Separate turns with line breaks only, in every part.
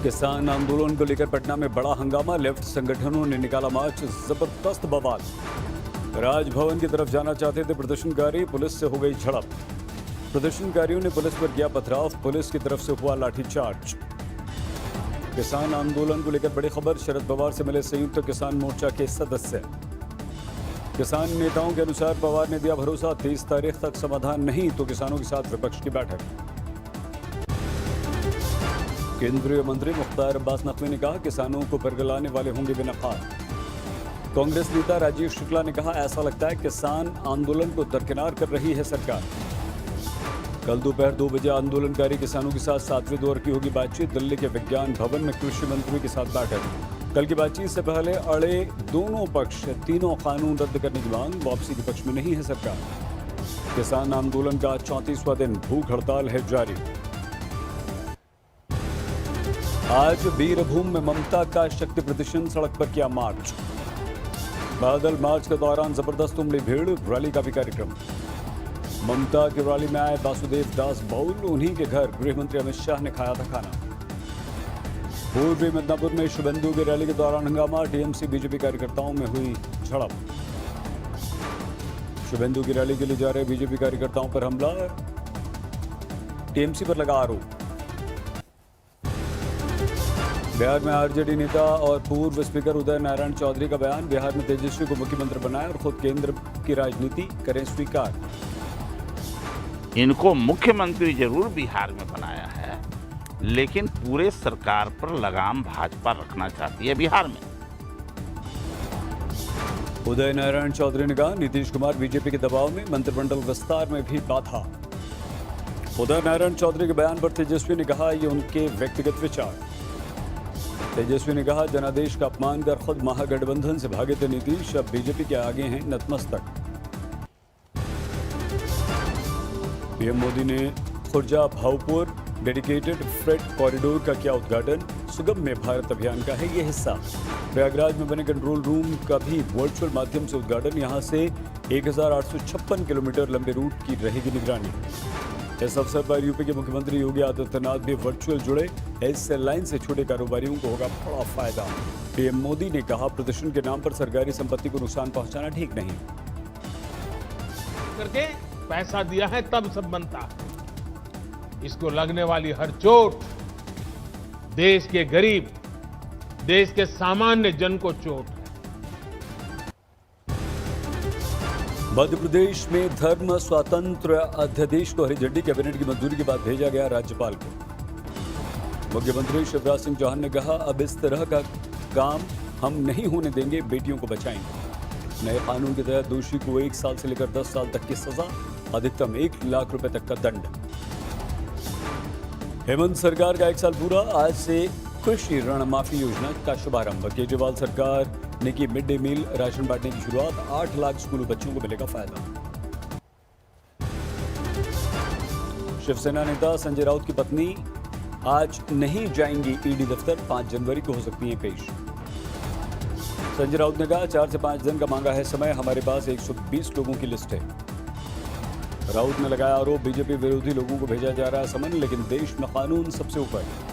किसान आंदोलन को लेकर पटना में बड़ा हंगामा, लेफ्ट संगठनों ने निकाला मार्च, जबरदस्त बवाल। राजभवन की तरफ जाना चाहते थे प्रदर्शनकारी, पुलिस से हो गई झड़प। प्रदर्शनकारियों ने पुलिस पर किया पथराव, पुलिस की तरफ से हुआ लाठीचार्ज। किसान आंदोलन को लेकर बड़ी खबर, शरद पवार से मिले संयुक्त किसान मोर्चा के सदस्य। किसान नेताओं के अनुसार पवार ने दिया भरोसा, 30 तारीख तक समाधान नहीं तो किसानों के साथ विपक्ष की बैठक। केंद्रीय मंत्री मुख्तार अब्बास नकवी ने कहा, किसानों को परगलाने वाले होंगे बेनकाब। कांग्रेस नेता राजीव शुक्ला ने कहा, ऐसा लगता है किसान आंदोलन को दरकिनार कर रही है सरकार। कल दोपहर 2 बजे आंदोलनकारी किसानों के साथ 7वें दौर की होगी बातचीत, दिल्ली के विज्ञान भवन में कृषि मंत्री के साथ बैठक। कल की बातचीत से पहले अड़े दोनों पक्ष, तीनों कानून रद्द करने की मांग, वापसी के पक्ष में नहीं है सरकार। किसान आंदोलन का 34वां दिन, भूख हड़ताल है जारी। आज बीरभूम में ममता का शक्ति प्रदर्शन, सड़क पर किया मार्च। बादल मार्च के दौरान जबरदस्त उमड़ी भीड़, रैली का भी कार्यक्रम। ममता की रैली में आए वासुदेव दास बाउल, उन्हीं के घर गृह मंत्री अमित शाह ने खाया था खाना। पूर्वी मिदनापुर में शुभेंदु की रैली के दौरान हंगामा, टीएमसी बीजेपी कार्यकर्ताओं में हुई झड़प। शुभेंदु की रैली के लिए जा रहे बीजेपी कार्यकर्ताओं पर हमला, टीएमसी पर लगा आरोप। बिहार में आरजेडी नेता और पूर्व स्पीकर उदय नारायण चौधरी का बयान, बिहार में तेजस्वी को मुख्यमंत्री बनाया और खुद केंद्र की राजनीति करें स्वीकार।
इनको मुख्यमंत्री जरूर बिहार में बनाया है, लेकिन पूरे सरकार पर लगाम भाजपा रखना चाहती है बिहार में।
उदय नारायण चौधरी ने कहा, नीतीश कुमार बीजेपी के दबाव में, मंत्रिमंडल विस्तार में भी बाधा। उदय नारायण चौधरी के बयान पर तेजस्वी ने कहा, ये उनके व्यक्तिगत विचार। तेजस्वी ने कहा, जनादेश का अपमान कर खुद महागठबंधन से भागे थे नीतीश, अब बीजेपी के आगे हैं नतमस्तक। पीएम मोदी ने Khurja Bhaupur dedicated freight corridor का किया उद्घाटन, सुगम्य भारत अभियान का है ये हिस्सा। प्रयागराज में बने कंट्रोल रूम का भी वर्चुअल माध्यम से उद्घाटन, यहां से 1856 किलोमीटर लंबे रूट की रहेगी निगरानी। इस अवसर पर यूपी के मुख्यमंत्री योगी आदित्यनाथ भी वर्चुअल जुड़े, इस लाइन से छोटे कारोबारियों को होगा बड़ा फायदा। पीएम मोदी ने कहा, प्रदर्शन के नाम पर सरकारी संपत्ति को नुकसान पहुंचाना ठीक नहीं।
करके पैसा दिया है तब सब बनता है। इसको लगने वाली हर चोट देश के गरीब, देश के सामान्य जन को चोट है।
मध्य प्रदेश में धर्म स्वातंत्र अध्यादेश को हरी झंडी, कैबिनेट की मंजूरी के बाद भेजा गया राज्यपाल को। मुख्यमंत्री शिवराज सिंह चौहान ने कहा, अब इस तरह का काम हम नहीं होने देंगे, बेटियों को बचाएंगे। नए कानून के तहत दोषी को 1 साल से लेकर 10 साल तक की सजा, अधिकतम 1 लाख रुपए तक का दंड। हेमंत सरकार का 1 साल पूरा, आज से कृषि ऋण माफी योजना का शुभारंभ। केजरीवाल सरकार ने की मिड डे मील राशन बांटने की शुरुआत, 8 लाख स्कूली बच्चों को मिलेगा फायदा। शिवसेना नेता संजय राउत की पत्नी आज नहीं जाएंगी ईडी दफ्तर, 5 जनवरी को हो सकती है पेश। संजय राउत ने कहा, 4 से 5 दिन का मांगा है समय, हमारे पास 120 लोगों की लिस्ट है। राउत ने लगाया आरोप, बीजेपी विरोधी लोगों को भेजा जा रहा है समन, लेकिन देश में कानून सबसे ऊपर।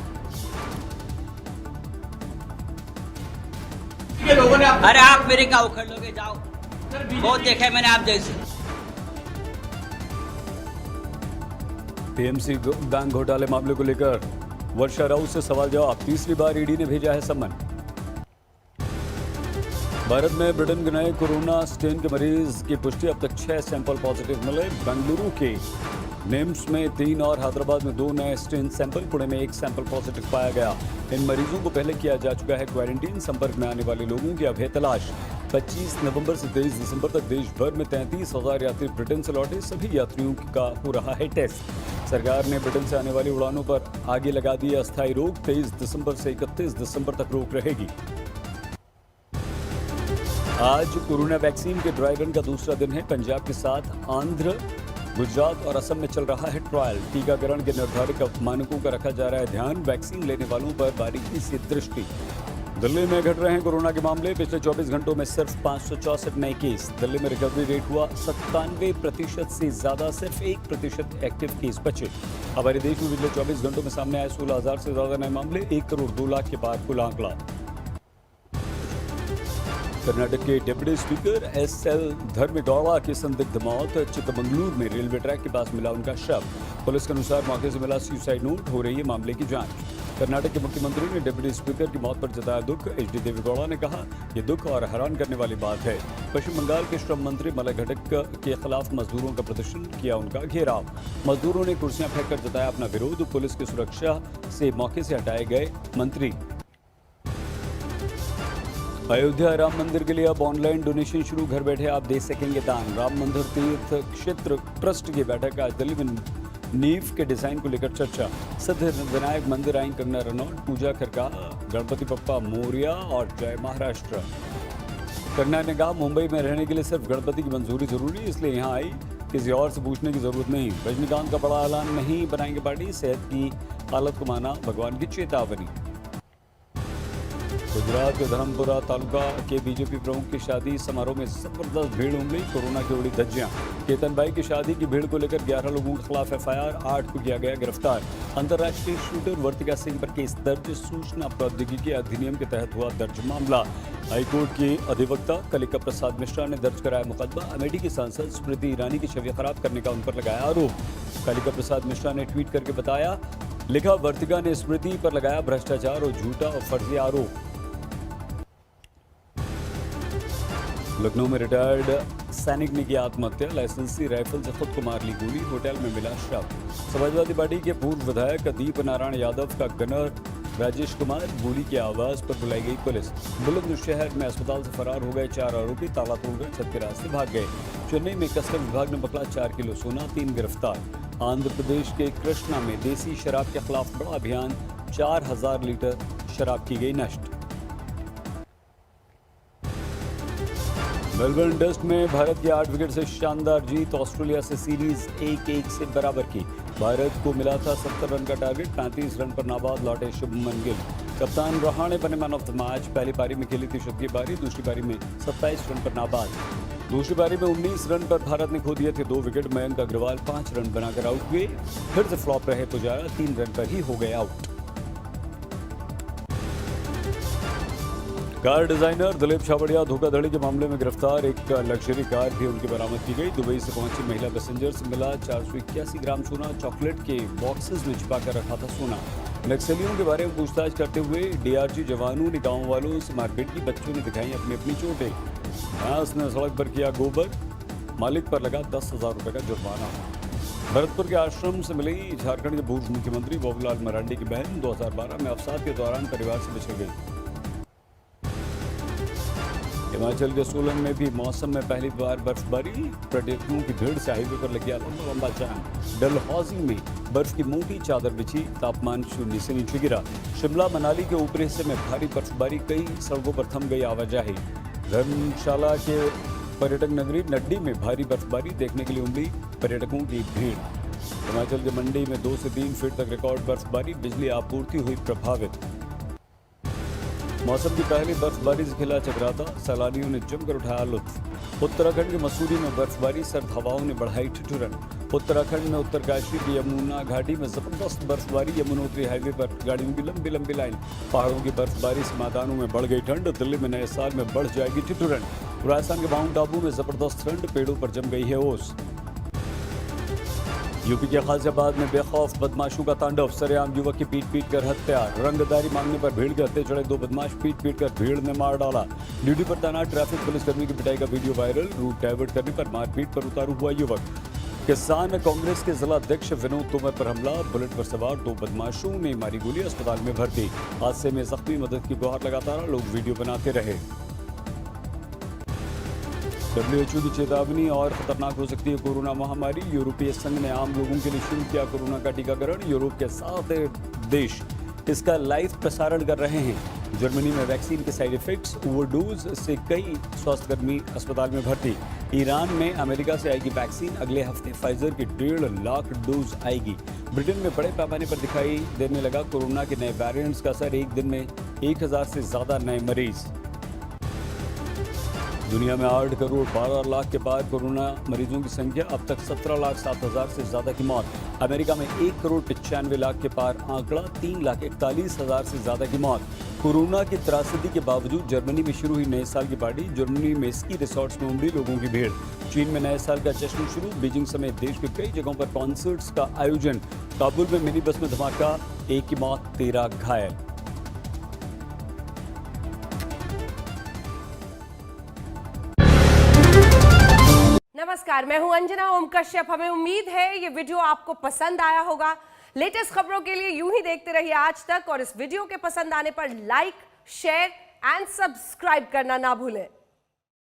अरे आप मेरे क्या उखड़ लोगे, जाओ, बहुत देखे मैंने आप जैसे।
टीएमसी बैंक घोटाले मामले को लेकर वर्षा राउत से सवाल जवाब, तीसरी बार ईडी ने भेजा है सम्मन। भारत में ब्रिटेन के नए कोरोना स्ट्रेन के मरीज की पुष्टि, अब तक 6 सैंपल पॉजिटिव मिले। बेंगलुरु के निम्स में 3 और हैदराबाद में 2 नए स्ट्रेन सैंपल, पुणे में 1 सैंपल पॉजिटिव पाया गया। इन मरीजों को पहले किया जा चुका है क्वारंटीन। संपर्क में आने वाले लोगों की अब है तलाश। 25 नवंबर से 23 दिसंबर तक देश भर में 33,000 यात्री ब्रिटेन से लौटे, सभी यात्रियों का हो रहा है टेस्ट। सरकार ने ब्रिटेन से आने वाली उड़ानों पर आगे लगा दी अस्थायी रोक, 23 दिसंबर से 31 दिसंबर तक रोक रहेगी। आज कोरोना वैक्सीन के ड्राई रन का दूसरा दिन है। पंजाब के साथ आंध्र, गुजरात और असम में चल रहा है ट्रायल। टीकाकरण के निर्धारित मानकों का रखा जा रहा है ध्यान, वैक्सीन लेने वालों पर बारीकी से दृष्टि। दिल्ली में घट रहे हैं कोरोना के मामले। पिछले 24 घंटों में सिर्फ 564 नए केस। दिल्ली में रिकवरी रेट हुआ 97% से ज्यादा, सिर्फ 1% एक्टिव केस बचे। हमारे देश में पिछले 24 घंटों में सामने आए 16,000 से ज्यादा नए मामले, 1 करोड़ 2 लाख के पार कुल आंकड़ा। कर्नाटक के डिप्टी स्पीकर एस.एल. धर्मेगौड़ा की संदिग्ध मौत। चिकमंगलुरु में रेलवे ट्रैक के पास मिला उनका शव। पुलिस के अनुसार मौके से मिला सुसाइड नोट। हो रही है मामले की जांच। कर्नाटक के मुख्यमंत्री ने डिप्टी स्पीकर की मौत पर जताया दुख। एच.डी. देवेगौड़ा ने कहा, ये दुख और हैरान करने वाली बात है। पश्चिम बंगाल के श्रम मंत्री मलय घटक के खिलाफ मजदूरों का प्रदर्शन किया उनका घेराव। मजदूरों ने कुर्सियां फेंककर जताया अपना विरोध। पुलिस की सुरक्षा से मौके से हटाए गए मंत्री। अयोध्या राम मंदिर के लिए अब ऑनलाइन डोनेशन शुरू। घर बैठे आप दे सकेंगे दान। राम मंदिर तीर्थ क्षेत्र ट्रस्ट की बैठक आज दिल्ली में नींव के डिजाइन को लेकर चर्चा। सिद्ध विनायक मंदिर आई कंगना रनौत। पूजा खरका, गणपति बप्पा मोरिया और जय महाराष्ट्र। कंगना ने कहा, मुंबई में रहने के लिए सिर्फ गणपति की मंजूरी जरूरी, इसलिए यहाँ आई, किसी और से पूछने की जरूरत नहीं। रजनीकांत का बड़ा ऐलान, नहीं बनाएंगे पार्टी। सेहत की हालत को माना भगवान की चेतावनी। गुजरात के धर्मपुरा तालुका के बीजेपी प्रमुख की शादी समारोह में जबरदस्त भीड़ उमड़ी। कोरोना की उड़ी धज्जियां। केतन भाई की शादी की भीड़ को लेकर 11 लोगों के खिलाफ एफआईआर, 8 को किया गया गिरफ्तार। अंतर्राष्ट्रीय शूटर वर्तिका सिंह पर केस दर्ज। सूचना प्रौद्योगिकी अधिनियम के तहत हुआ दर्ज मामला। हाईकोर्ट के अधिवक्ता कलिका प्रसाद मिश्रा ने दर्ज कराया मुकदमा। अमेठी की सांसद स्मृति ईरानी की छवि खराब करने का उन पर लगाया आरोप। कलिका प्रसाद मिश्रा ने ट्वीट करके बताया, लिखा, वर्तिका ने स्मृति पर लगाया भ्रष्टाचार और झूठा और फर्जी आरोप। लखनऊ में रिटायर्ड सैनिक ने की आत्महत्या। लाइसेंसी राइफल से खुद को मार ली गोली। होटल में मिला शव। समाजवादी पार्टी के पूर्व विधायक दीप नारायण यादव का गनर राजेश कुमार गोली के आवाज पर बुलाई गई पुलिस। बुलंदशहर में अस्पताल से फरार हो गए 4 आरोपी। ताला तोड़कर छत के रास्ते भाग गए। चेन्नई में कस्टम विभाग ने पकड़ा 4 किलो सोना, 3 गिरफ्तार। आंध्र प्रदेश के कृष्णा में देसी शराब के खिलाफ बड़ा अभियान। 4000 लीटर शराब की गई नष्ट। मेलबर्न टेस्ट में भारत की 8 विकेट से शानदार जीत। ऑस्ट्रेलिया से सीरीज 1-1 से बराबर की। भारत को मिला था 70 रन का टारगेट। 35 रन पर नाबाद लौटे शुभमन गिल। कप्तान रहाणे बने मैन ऑफ द मैच। पहली पारी में खेली थी शतकीय पारी, दूसरी पारी में 27 रन पर नाबाद। दूसरी पारी में 19 रन पर भारत ने खो दिए थे 2 विकेट। मयंक अग्रवाल 5 रन बनाकर आउट हुए। फिर से फ्लॉप रहे पुजारा 3 रन पर ही हो गए out. Car designer Dilip Chhabria धोखाधड़ी के मामले में गिरफ्तार। एक लग्जरी कार भी उनकी बरामद की गई। दुबई से पहुंची महिला पैसेंजर से मिला 481 ग्राम सोना। चॉकलेट के बॉक्सेस में छिपा कर रखा था सोना। नक्सलियों के बारे में पूछताछ करते हुए डीआरजी जवानों ने गाँव वालों से मारपीट की। बच्चों ने दिखाई अपनी अपनी चोटें। भैंस ने सड़क पर किया गोबर। मालिक पर लगा 10,000 रुपये का जुर्माना। भरतपुर के आश्रम से मिली झारखंड के पूर्व मुख्यमंत्री बाबूलाल मरांडी की बहन। 2012 में अवसाद के दौरान परिवार से बिछड़ गई। हिमाचल के सोलन में भी मौसम में पहली बार बर्फबारी। पर्यटकों की भीड़ से हाईवे पर लग गया लंबा जाम। डलहौजी में बर्फ की मोटी चादर बिछी। तापमान 0 से नीचे गिरा। शिमला मनाली के ऊपरी हिस्से में भारी बर्फबारी। कई सड़कों पर थम गई आवाजाही। धर्मशाला के पर्यटक नगरी नड्डी में भारी बर्फबारी देखने के लिए उमड़ी पर्यटकों की भीड़। हिमाचल के मंडी में 2 से 3 फीट तक रिकॉर्ड बर्फबारी। बिजली आपूर्ति हुई प्रभावित। मौसम की पहली बर्फबारी से खिला चकराता। सैलानियों ने जमकर उठाया लुत्फ। उत्तराखंड के मसूरी में बर्फबारी। सर्द हवाओं ने बढ़ाई ठिठुरन। उत्तराखंड में उत्तरकाशी की यमुना घाटी में जबरदस्त बर्फबारी। यमुनोत्री हाईवे पर गाड़ियों की लंबी लंबी लाइन। पहाड़ों की बर्फबारी से मैदानों में बढ़ गई ठंड। दिल्ली में नए साल में बढ़ जाएगी ठिठुरन। राजस्थान के माउंट आबू में जबरदस्त ठंड। पेड़ों पर जम गई है ओस। यूपी के गाजियाबाद में बेखौफ बदमाशों का तांडव। सरेआम युवक की पीट कर हत्या। रंगदारी मांगने पर भीड़ के हत्थे चढ़े 2 बदमाश। पीट कर भीड़ ने मार डाला। ड्यूटी पर तैनात ट्रैफिक पुलिसकर्मी की पिटाई का वीडियो वायरल। रूट डाइवर्ट करने पर मारपीट पर उतारू हुआ युवक। किसान कांग्रेस के जिला अध्यक्ष विनोद तोमर पर हमला। बुलेट पर सवार 2 बदमाशों ने मारी गोली। अस्पताल में भर्ती। हादसे में जख्मी मदद की गुहार लगाता रहा। लोग वीडियो बनाते रहे। WHO की चेतावनी, और खतरनाक हो सकती है कोरोना महामारी। यूरोपीय संघ ने आम लोगों के लिए शुरू किया कोरोना का टीकाकरण। यूरोप के 7 देश इसका लाइव प्रसारण कर रहे हैं। जर्मनी में वैक्सीन के साइड इफेक्ट्स, ओवरडोज से कई स्वास्थ्यकर्मी अस्पताल में भर्ती। ईरान में अमेरिका से आएगी वैक्सीन। अगले हफ्ते फाइजर की 1.5 लाख डोज आएगी। ब्रिटेन में बड़े पैमाने पर दिखाई देने लगा कोरोना के नए वेरिएंट्स का असर, एक दिन में 1000 से ज्यादा नए मरीज। दुनिया में 8 करोड़ 12 लाख के पार कोरोना मरीजों की संख्या, अब तक 17,07,000 से ज्यादा की मौत। अमेरिका में 1 करोड़ 95 लाख के पार आंकड़ा, 3,41,000 से ज्यादा की मौत। कोरोना की त्रासदी के बावजूद जर्मनी में शुरू हुई नए साल की पार्टी, जर्मनी में स्की रिसोर्ट्स में उमड़ी लोगों की भीड़। चीन में नए साल का जश्न शुरू, बीजिंग समेत देश के कई जगहों पर कॉन्सर्ट्स का आयोजन। काबुल में मिनी बस में धमाका, 1 की मौत 13 घायल।
नमस्कार, मैं हूं अंजना ओम कश्यप। हमें उम्मीद है ये वीडियो आपको पसंद आया होगा। लेटेस्ट खबरों के लिए यूं ही देखते रहिए आज तक, और इस वीडियो के पसंद आने पर लाइक, शेयर एंड सब्सक्राइब करना ना भूलें।